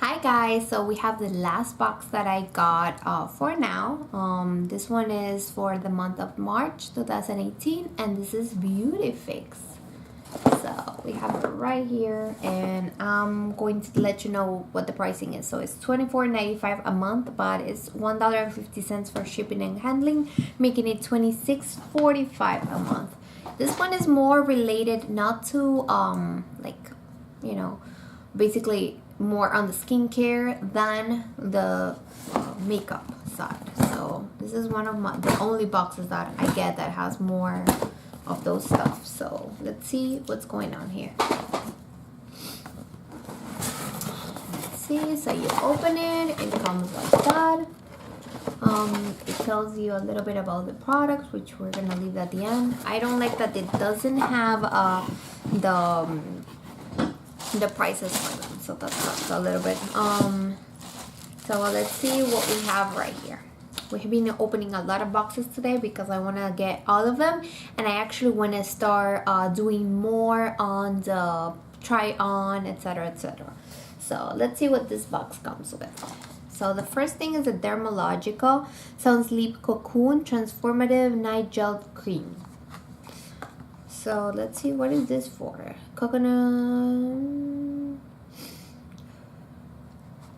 Hi guys, so we have the last box that I got for now. This one is for the month of March 2018 and this is Beauty Fix. So we have it right here and I'm going to let you know what the pricing is. So it's $24.95 a month, but it's $1.50 for shipping and handling, making it $26.45 a month. This one is more related not to basically more on the skincare than the makeup side. So this is one of the only boxes that I get that has more of those stuff. So let's see what's going on here. Let's see. So you open it, it comes like that. It tells you a little bit about the products, which we're gonna leave at the end. I don't like that it doesn't have the prices for them, so that sucks a little bit. So let's see what we have right here. We have been opening a lot of boxes today because I want to get all of them, and I actually want to start doing more on the try on, etc, etc. So let's see what this box comes with. So the first thing is a Dermalogical Sun Sleep Cocoon Transformative Night Gel Cream. So let's see, what is this for? Coconut.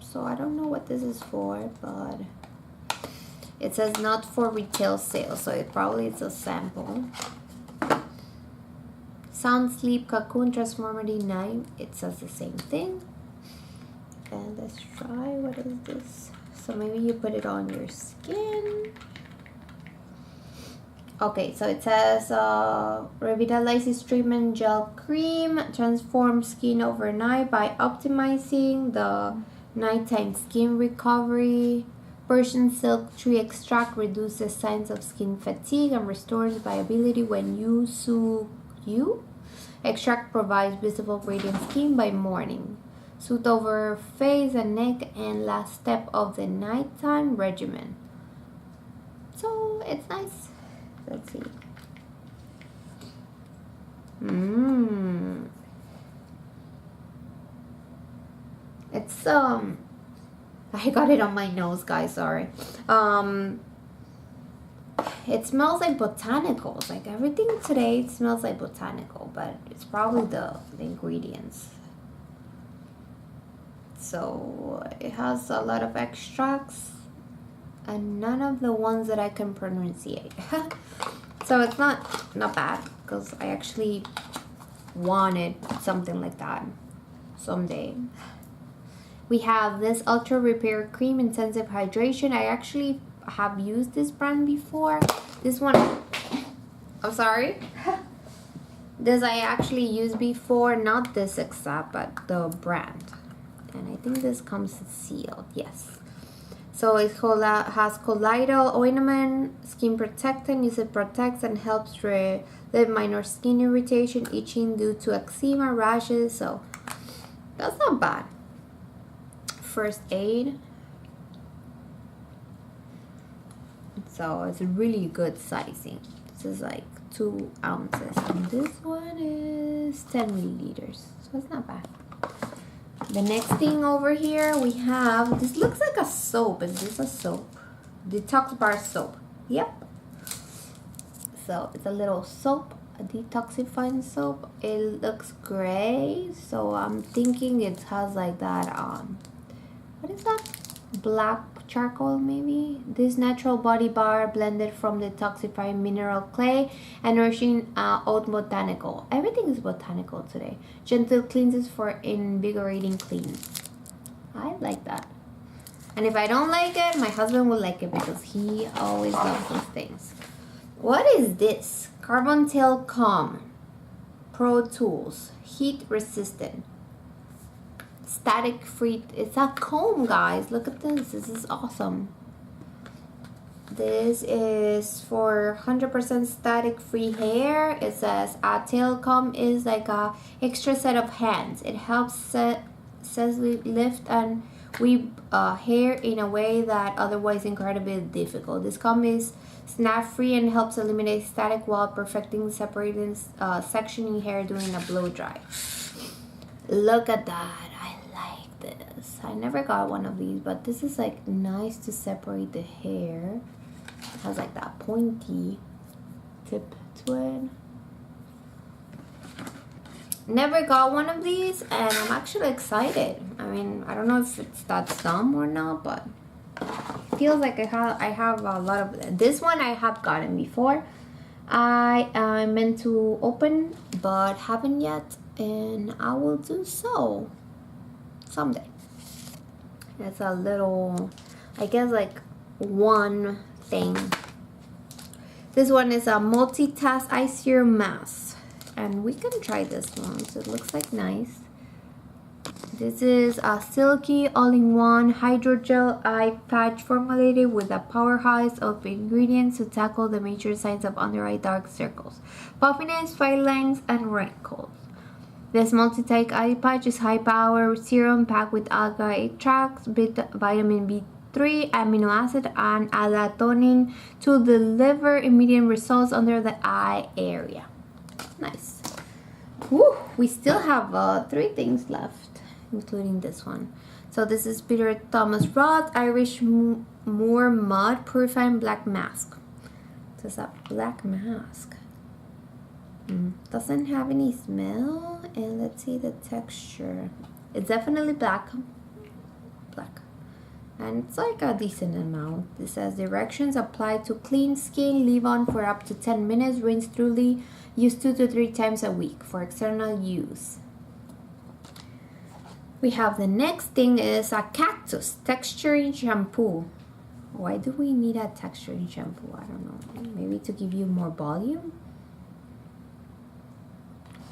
So I don't know what this is for, but it says not for retail sale, so it probably is a sample. Sound Sleep Cocoon Transformative Night. It says the same thing. And let's try, what is this? So maybe you put it on your skin. Okay, so it says Revitalizes Treatment Gel Cream transforms skin overnight by optimizing the nighttime skin recovery. Persian silk tree extract reduces signs of skin fatigue and restores viability when extract provides visible radiant skin by morning. Soothe over face and neck and last step of the nighttime regimen. So it's nice. Let's see. It's I got it on my nose, guys, sorry. It smells like botanicals. Like everything today smells like botanical, but it's probably the ingredients. So it has a lot of extracts and none of the ones that I can pronunciate. So it's not bad, because I actually wanted something like that someday. We have this Ultra Repair Cream Intensive Hydration. I actually have used this brand before. This one, I'm sorry. This I actually used before, not this exact, but the brand. And I think this comes sealed, yes. So it has colloidal ointment, skin protectant. It protects and helps relieve minor skin irritation, itching due to eczema, rashes. So that's not bad. First aid. So it's a really good sizing. This is like 2 ounces. And this one is 10 milliliters. So it's not bad. The next thing over here we have, this looks like a soap. Is this a soap? Detox bar soap. Yep. So it's a little soap, a detoxifying soap. It looks gray, so I'm thinking it has like that what is that? Black charcoal maybe? This natural body bar blended from detoxifying mineral clay and nourishing oat botanical. Everything is botanical today. Gentle cleanses for invigorating clean. I like that. And if I don't like it, my husband will like it because he always loves those things. What is this? Carbon Tail Calm Pro Tools. Heat resistant. Static free. It's a comb, guys. Look at this. This is awesome. This is for 100% static free hair. It says a tail comb is like a extra set of hands. It helps lift and weave hair in a way that otherwise incredibly difficult. This comb is snap free and helps eliminate static while perfecting separating sectioning hair during a blow dry. Look at that. I like this. this. I never got one of these, but this is like nice to separate the hair. It has like that pointy tip to it. Never got one of these, and I'm actually excited. I mean, I don't know if it's that dumb or not, but it feels like I have a lot of this one I have gotten before. I meant to open but haven't yet, and I will do so someday. It's a little, I guess, like one thing. This one is a multitask eye serum mask, and we can try this one. So it looks like nice. This is a silky all-in-one hydrogel eye patch formulated with a powerhouse of ingredients to tackle the major signs of under-eye dark circles, puffiness, fine lines, and wrinkles. This multi-take eye patch is high-power serum packed with algae extracts, vitamin B3, amino acid, and allantoin to deliver immediate results under the eye area. Nice. Woo! We still have 3 things left, including this one. So this is Peter Thomas Roth Irish Moor Mud Purifying Black Mask. This is a black mask. Doesn't have any smell, and let's see the texture. It's definitely black, and it's like a decent amount. It says directions: apply to clean skin, leave on for up to 10 minutes, rinse thoroughly, use 2 to 3 times a week for external use. We have the next thing is a cactus texturing shampoo. Why do we need a texturing shampoo? I don't know. Maybe to give you more volume?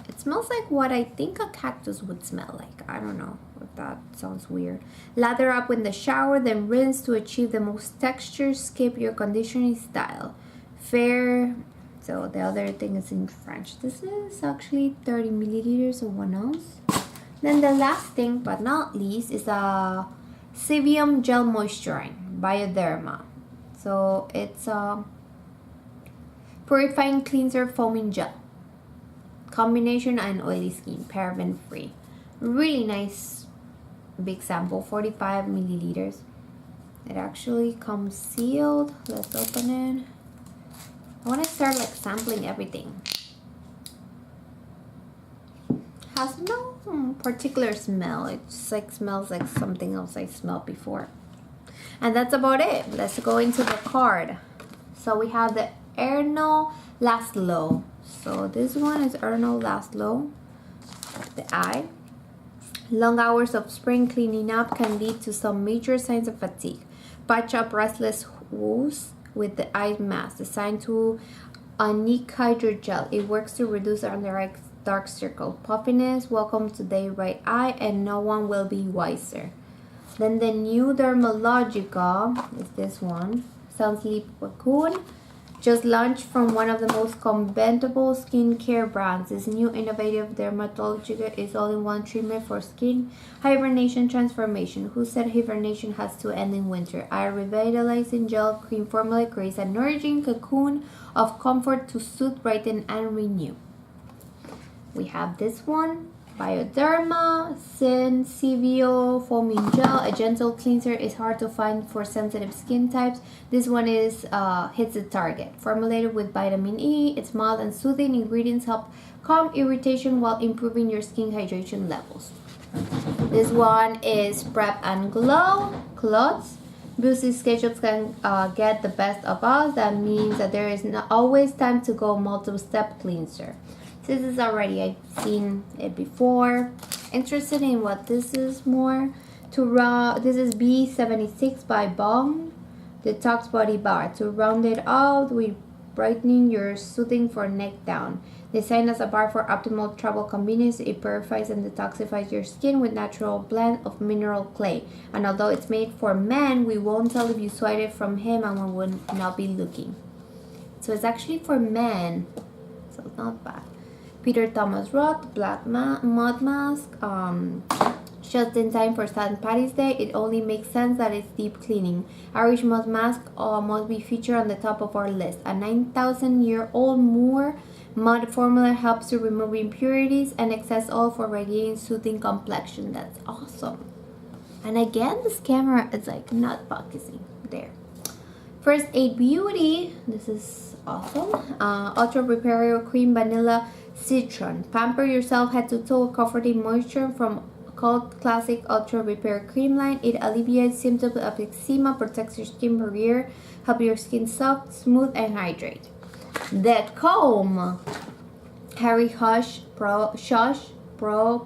It smells like what I think a cactus would smell like. I don't know if that sounds weird. Lather up in the shower, then rinse to achieve the most texture. Skip your conditioning style. Fair. So the other thing is in French. This is actually 30 milliliters or 1 ounce. Then the last thing, but not least, is a Sevium Gel Moisturizing Bioderma. So it's a purifying cleanser foaming gel. Combination and oily skin, paraben free. Really nice big sample, 45 milliliters. It actually comes sealed. Let's open it. I want to start like sampling everything. Has no particular smell. It just like smells like something else I smelled before. And that's about it. Let's go into the card. So we have the Ernol Last Low. So this one is Ernol Last Low. The eye. Long hours of spring cleaning up can lead to some major signs of fatigue. Patch up restless woes with the eye mask designed to unique hydrogel. It works to reduce under-eye dark circle, puffiness. Welcome to day right eye, and no one will be wiser. Then the new Dermalogica is this one. Sun Sleep Cocoon. Just launched from one of the most commendable skincare brands. This new innovative Dermatologica is all-in-one treatment for skin hibernation transformation. Who said hibernation has to end in winter? Our revitalizing gel cream formula creates a nourishing cocoon of comfort to soothe, brighten, and renew. We have this one, Bioderma Sensibio Foaming Gel. A gentle cleanser is hard to find for sensitive skin types. This one is hits the target. Formulated with vitamin E, its mild and soothing ingredients help calm irritation while improving your skin hydration levels. This one is Prep and Glow Clothes. Busy schedules can get the best of us. That means that there is not always time to go multiple-step cleanser. This is already, I've seen it before. Interested in what this is more. This is B76 by Bong Detox Body Bar. To round it out with brightening your soothing for neck down. Designed as a bar for optimal travel convenience, it purifies and detoxifies your skin with natural blend of mineral clay. And although it's made for men, we won't tell if you swipe it from him and we will not be looking. So it's actually for men. So it's not bad. Peter Thomas Roth Black Mud Mask. Just in time for St. Patty's Day, it only makes sense that it's deep cleaning. Irish Mud Mask must be featured on the top of our list. A 9,000-year-old Moor mud formula helps to remove impurities and excess oil for radiating, soothing complexion. That's awesome. And again, this camera is like not focusing there. First Aid Beauty, this is awesome. Ultra Repair Cream Vanilla Citron. Pamper yourself head to toe with comforting moisture from called Classic Ultra Repair Cream line. It alleviates symptoms of eczema, protects your skin barrier, help your skin soft, smooth, and hydrate. That comb, Harry Hush Pro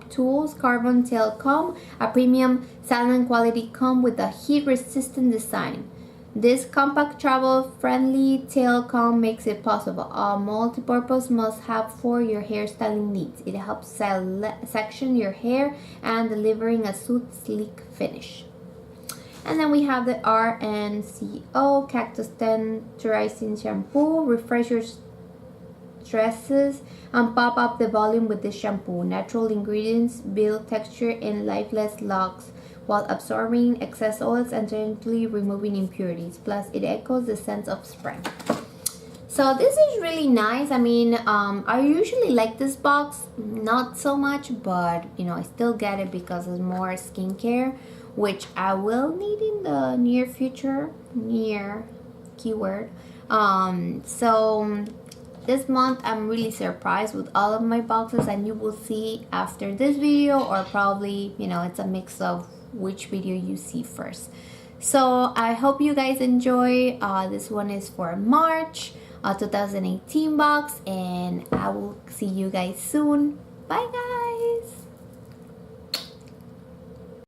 Tools Carbon Tail Comb, a premium salon quality comb with a heat-resistant design. This compact travel-friendly tail comb makes it possible. A multi-purpose must-have for your hairstyling needs. It helps section your hair and delivering a smooth, sleek finish. And then we have the RNCO Cactus Tenderizing Shampoo. Refresh your stresses and pop up the volume with this shampoo. Natural ingredients build texture in lifeless locks while absorbing excess oils and gently removing impurities. Plus, it echoes the sense of spring. So this is really nice. I mean, I usually like this box, not so much, but you know, I still get it because it's more skincare, which I will need in the near future. Near keyword. So this month I'm really surprised with all of my boxes, and you will see after this video, or probably, you know, it's a mix of which video you see first. So I hope you guys enjoy. This one is for March 2018 box, and I will see you guys soon. Bye guys.